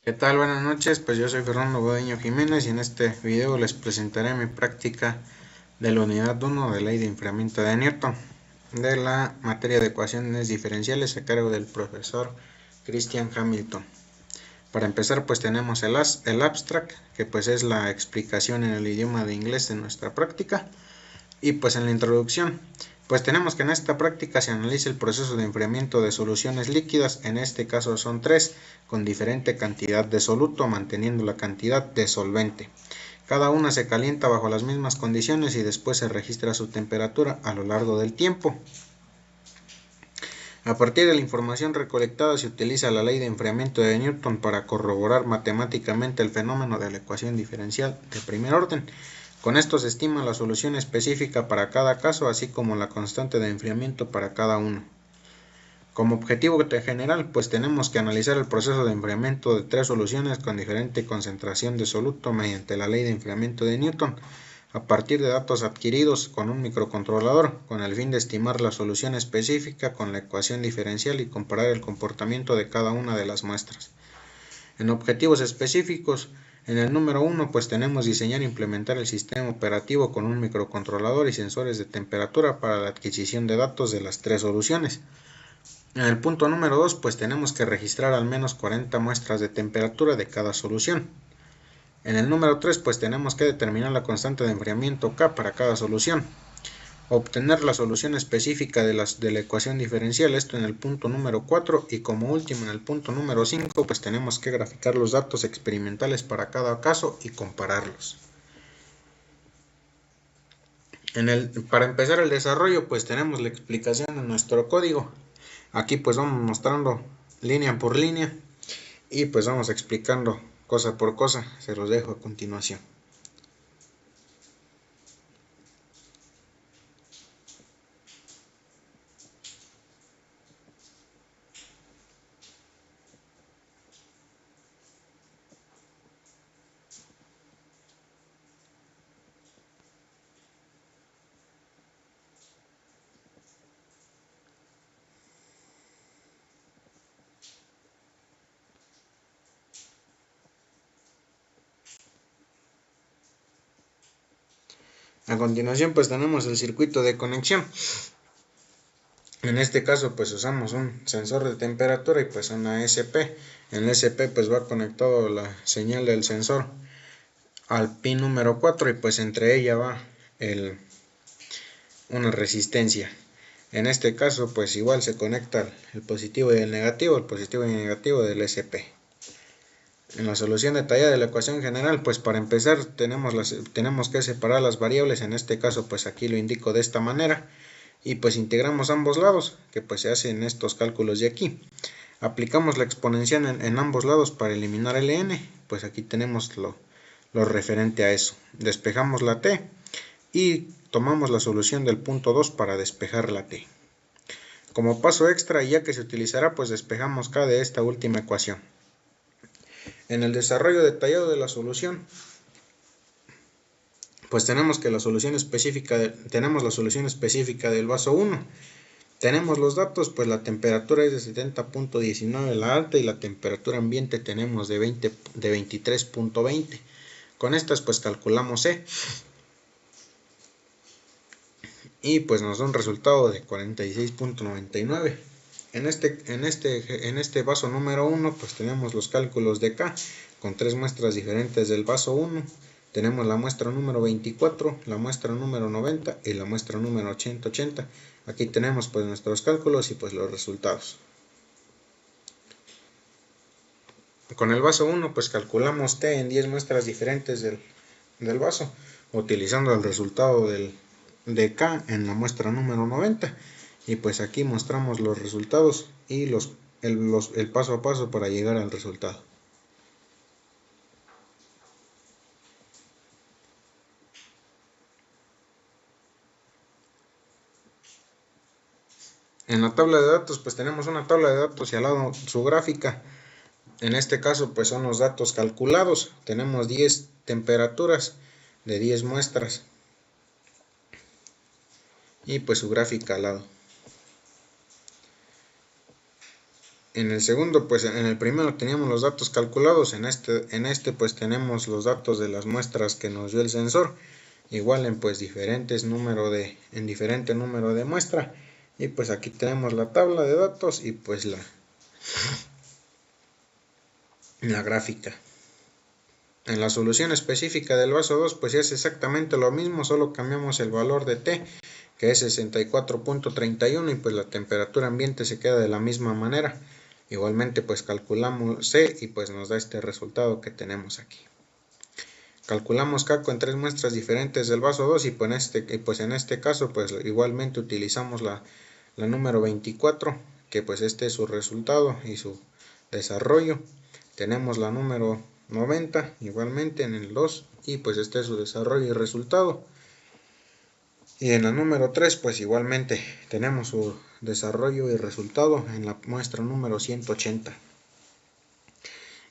¿Qué tal? Buenas noches, pues yo soy Fernando Bodeño Jiménez y en este video les presentaré mi práctica de la unidad 1 de ley de enfriamiento de Newton de la materia de ecuaciones diferenciales a cargo del profesor Christian Hamilton. Para empezar pues tenemos el abstract, que pues es la explicación en el idioma de inglés de nuestra práctica. Y pues en la introducción, pues tenemos que en esta práctica se analiza el proceso de enfriamiento de soluciones líquidas, en este caso son 3, con diferente cantidad de soluto, manteniendo la cantidad de solvente. Cada una se calienta bajo las mismas condiciones y después se registra su temperatura a lo largo del tiempo. A partir de la información recolectada se utiliza la ley de enfriamiento de Newton para corroborar matemáticamente el fenómeno de la ecuación diferencial de primer orden. Con esto se estima la solución específica para cada caso, así como la constante de enfriamiento para cada uno. Como objetivo general, pues tenemos que analizar el proceso de enfriamiento de 3 soluciones con diferente concentración de soluto mediante la ley de enfriamiento de Newton, a partir de datos adquiridos con un microcontrolador, con el fin de estimar la solución específica con la ecuación diferencial y comparar el comportamiento de cada una de las muestras. En objetivos específicos, en el número 1 pues tenemos diseñar e implementar el sistema operativo con un microcontrolador y sensores de temperatura para la adquisición de datos de las 3 soluciones. En el punto número 2 pues tenemos que registrar al menos 40 muestras de temperatura de cada solución. En el número 3 pues tenemos que determinar la constante de enfriamiento K para cada solución. Obtener la solución específica de la ecuación diferencial, esto en el punto número 4, y como último en el punto número 5 pues tenemos que graficar los datos experimentales para cada caso y compararlos. Para empezar el desarrollo pues tenemos la explicación de nuestro código. Aquí pues vamos mostrando línea por línea y pues vamos explicando cosa por cosa, se los dejo a continuación. A continuación pues tenemos el circuito de conexión. En este caso pues usamos un sensor de temperatura y pues una SP. En el SP pues va conectado la señal del sensor al pin número 4 y pues entre ella va una resistencia. En este caso pues igual se conecta el positivo y el negativo del SP. En la solución detallada de la ecuación general, pues para empezar tenemos que separar las variables, en este caso pues aquí lo indico de esta manera, y pues integramos ambos lados, que pues se hacen estos cálculos de aquí. Aplicamos la exponencial en ambos lados para eliminar el n, pues aquí tenemos lo referente a eso. Despejamos la t y tomamos la solución del punto 2 para despejar la t. Como paso extra, ya que se utilizará, pues despejamos k de esta última ecuación. En el desarrollo detallado de la solución, pues tenemos la solución específica del vaso 1. Tenemos los datos, pues la temperatura es de 70.19 la alta y la temperatura ambiente tenemos de 23.20. Con estas pues calculamos E y pues nos da un resultado de 46.99. En este vaso número 1 pues tenemos los cálculos de K con 3 muestras diferentes del vaso 1. Tenemos la muestra número 24, la muestra número 90 y la muestra número 180. Aquí tenemos pues nuestros cálculos y pues los resultados. Con el vaso 1 pues calculamos T en 10 muestras diferentes del vaso, utilizando el resultado de K en la muestra número 90. Y pues aquí mostramos los resultados y el paso a paso para llegar al resultado. En la tabla de datos pues tenemos una tabla de datos y al lado su gráfica. En este caso pues son los datos calculados. Tenemos 10 temperaturas de 10 muestras y pues su gráfica al lado. En el segundo, pues en el primero teníamos los datos calculados, en este pues tenemos los datos de las muestras que nos dio el sensor, igual en pues diferente número de muestra, y pues aquí tenemos la tabla de datos y pues la gráfica. En la solución específica del vaso 2 pues es exactamente lo mismo, solo cambiamos el valor de T, que es 64.31, y pues la temperatura ambiente se queda de la misma manera. Igualmente pues calculamos C y pues nos da este resultado que tenemos aquí. Calculamos CACO en 3 muestras diferentes del vaso 2 y pues en este caso pues igualmente utilizamos la número 24, que pues este es su resultado y su desarrollo. Tenemos la número 90 igualmente en el 2 y pues este es su desarrollo y resultado. Y en la número 3 pues igualmente tenemos su desarrollo y resultado en la muestra número 180.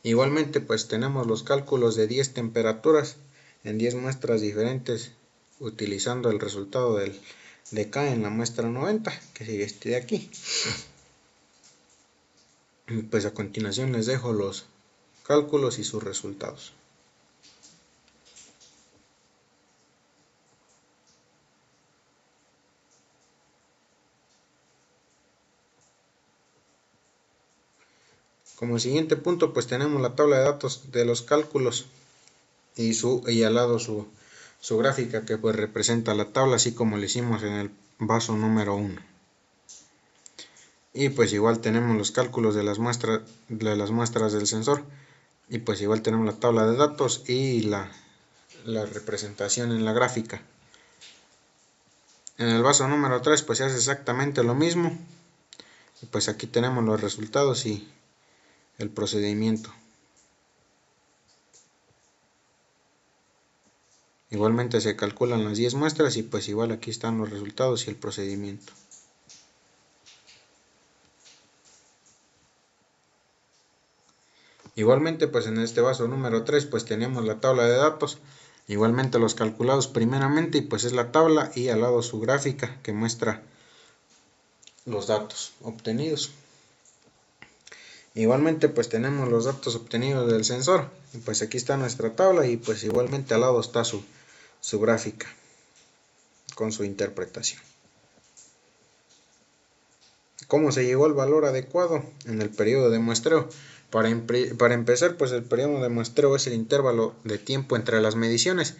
Igualmente pues tenemos los cálculos de 10 temperaturas en 10 muestras diferentes utilizando el resultado de K en la muestra 90, que sigue este de aquí. Pues a continuación les dejo los cálculos y sus resultados. Como siguiente punto pues tenemos la tabla de datos de los cálculos y al lado su gráfica, que pues representa la tabla así como lo hicimos en el vaso número 1. Y pues igual tenemos los cálculos de las muestras del sensor, y pues igual tenemos la tabla de datos y la representación en la gráfica. En el vaso número 3 pues se hace exactamente lo mismo, y pues aquí tenemos los resultados y el procedimiento. Igualmente se calculan las 10 muestras y pues igual aquí están los resultados y el procedimiento. Igualmente pues en este vaso número 3 pues tenemos la tabla de datos, igualmente los calculados primeramente, y pues es la tabla y al lado su gráfica que muestra los datos obtenidos. Igualmente pues tenemos los datos obtenidos del sensor, y pues aquí está nuestra tabla y pues igualmente al lado está su gráfica con su interpretación. ¿Cómo se llegó al valor adecuado? En el periodo de muestreo. Para empezar, pues el periodo de muestreo es el intervalo de tiempo entre las mediciones.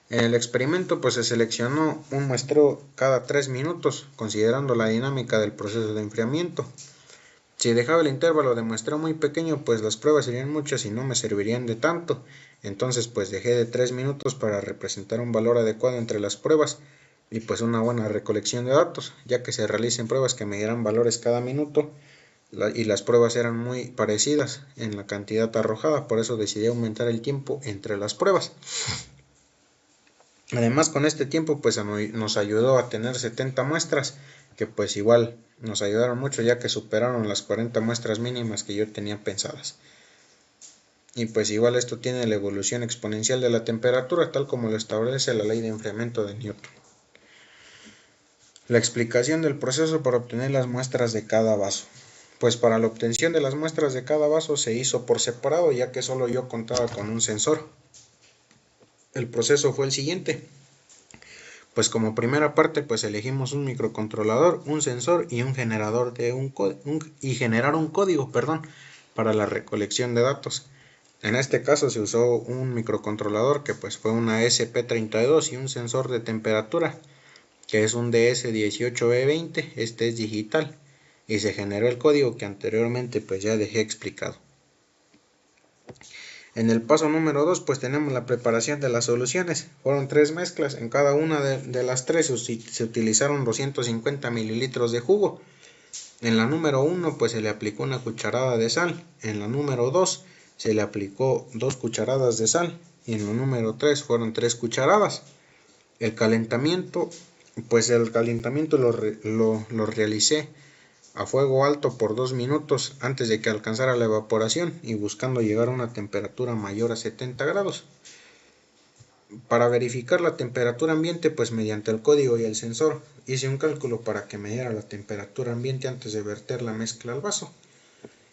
En el experimento pues se seleccionó un muestreo cada 3 minutos, considerando la dinámica del proceso de enfriamiento. Si dejaba el intervalo de muestreo muy pequeño, pues las pruebas serían muchas y no me servirían de tanto. Entonces pues dejé de 3 minutos para representar un valor adecuado entre las pruebas y pues una buena recolección de datos, ya que se realicen pruebas que me dieran valores cada minuto y las pruebas eran muy parecidas en la cantidad arrojada, por eso decidí aumentar el tiempo entre las pruebas. Además con este tiempo pues nos ayudó a tener 70 muestras, que pues igual nos ayudaron mucho, ya que superaron las 40 muestras mínimas que yo tenía pensadas. Y pues igual esto tiene la evolución exponencial de la temperatura, tal como lo establece la ley de enfriamiento de Newton. La explicación del proceso para obtener las muestras de cada vaso. Pues para la obtención de las muestras de cada vaso se hizo por separado, ya que solo yo contaba con un sensor. El proceso fue el siguiente. Pues como primera parte pues elegimos un microcontrolador, un sensor y un generador generar un código, para la recolección de datos. En este caso se usó un microcontrolador que pues fue una SP32 y un sensor de temperatura que es un DS18B20, este es digital, y se generó el código que anteriormente pues ya dejé explicado. En el paso número 2 pues tenemos la preparación de las soluciones. Fueron 3 mezclas, en cada una de las 3 se utilizaron 250 mililitros de jugo. En la número 1 pues se le aplicó una cucharada de sal, en la número 2 se le aplicó 2 cucharadas de sal y en la número 3 fueron 3 cucharadas. El calentamiento lo realicé a fuego alto por 2 minutos antes de que alcanzara la evaporación y buscando llegar a una temperatura mayor a 70 grados. Para verificar la temperatura ambiente, pues mediante el código y el sensor, hice un cálculo para que me diera la temperatura ambiente antes de verter la mezcla al vaso.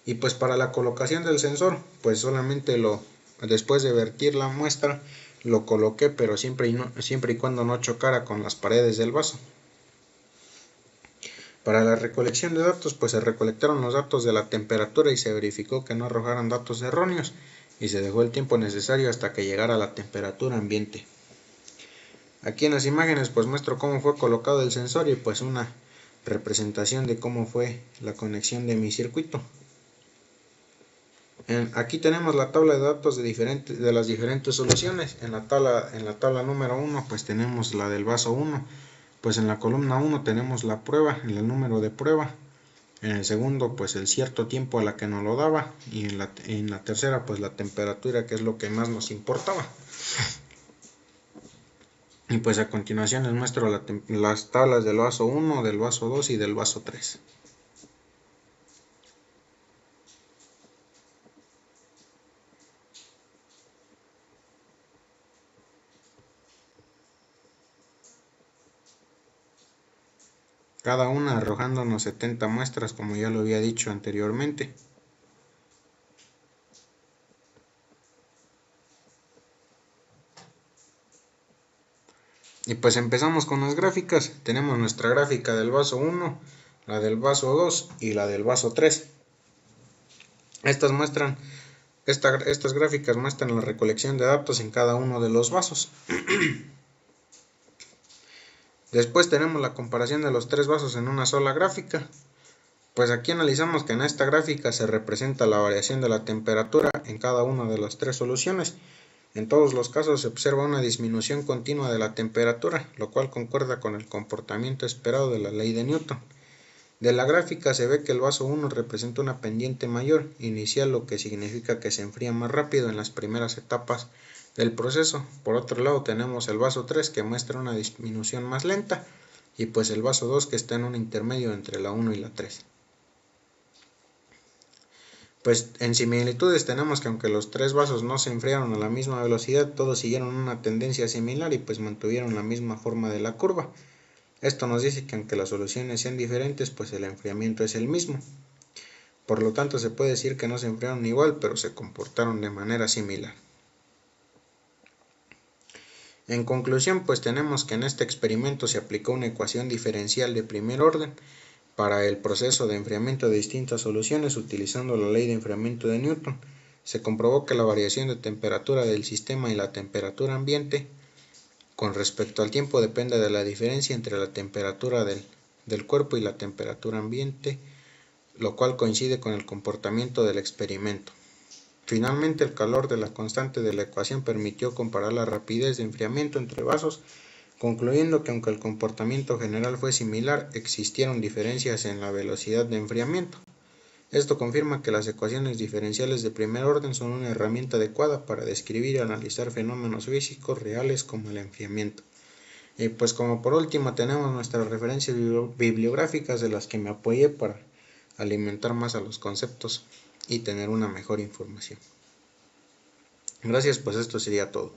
Y pues para la colocación del sensor, pues solamente después de vertir la muestra, lo coloqué, pero siempre y cuando no chocara con las paredes del vaso. Para la recolección de datos, pues se recolectaron los datos de la temperatura y se verificó que no arrojaran datos erróneos y se dejó el tiempo necesario hasta que llegara a la temperatura ambiente. Aquí en las imágenes pues muestro cómo fue colocado el sensor y pues una representación de cómo fue la conexión de mi circuito. Aquí tenemos la tabla de datos de las diferentes soluciones. En la tabla número 1 pues tenemos la del vaso 1. Pues en la columna 1 tenemos la prueba, el número de prueba. En el segundo pues el cierto tiempo a la que nos lo daba. Y en la tercera pues la temperatura, que es lo que más nos importaba. Y pues a continuación les muestro las tablas del vaso 1, del vaso 2 y del vaso 3. Cada una arrojándonos 70 muestras, como ya lo había dicho anteriormente. Y pues empezamos con las gráficas. Tenemos nuestra gráfica del vaso 1, la del vaso 2 y la del vaso 3. Estas gráficas muestran la recolección de datos en cada uno de los vasos. Después tenemos la comparación de los tres vasos en una sola gráfica. Pues aquí analizamos que en esta gráfica se representa la variación de la temperatura en cada una de las tres soluciones. En todos los casos se observa una disminución continua de la temperatura, lo cual concuerda con el comportamiento esperado de la ley de Newton. De la gráfica se ve que el vaso 1 representa una pendiente mayor inicial, lo que significa que se enfría más rápido en las primeras etapas del proceso. Por otro lado tenemos el vaso 3 que muestra una disminución más lenta y pues el vaso 2 que está en un intermedio entre la 1 y la 3. Pues en similitudes tenemos que aunque los tres vasos no se enfriaron a la misma velocidad, todos siguieron una tendencia similar y pues mantuvieron la misma forma de la curva. Esto nos dice que aunque las soluciones sean diferentes, pues el enfriamiento es el mismo. Por lo tanto se puede decir que no se enfriaron igual, pero se comportaron de manera similar. En conclusión, pues tenemos que en este experimento se aplicó una ecuación diferencial de primer orden para el proceso de enfriamiento de distintas soluciones utilizando la ley de enfriamiento de Newton. Se comprobó que la variación de temperatura del sistema y la temperatura ambiente con respecto al tiempo depende de la diferencia entre la temperatura del cuerpo y la temperatura ambiente, lo cual coincide con el comportamiento del experimento. Finalmente, el calor de la constante de la ecuación permitió comparar la rapidez de enfriamiento entre vasos, concluyendo que aunque el comportamiento general fue similar, existieron diferencias en la velocidad de enfriamiento. Esto confirma que las ecuaciones diferenciales de primer orden son una herramienta adecuada para describir y analizar fenómenos físicos reales como el enfriamiento. Y pues como por último tenemos nuestras referencias bibliográficas de las que me apoyé para alimentar más a los conceptos y tener una mejor información. Gracias, pues esto sería todo.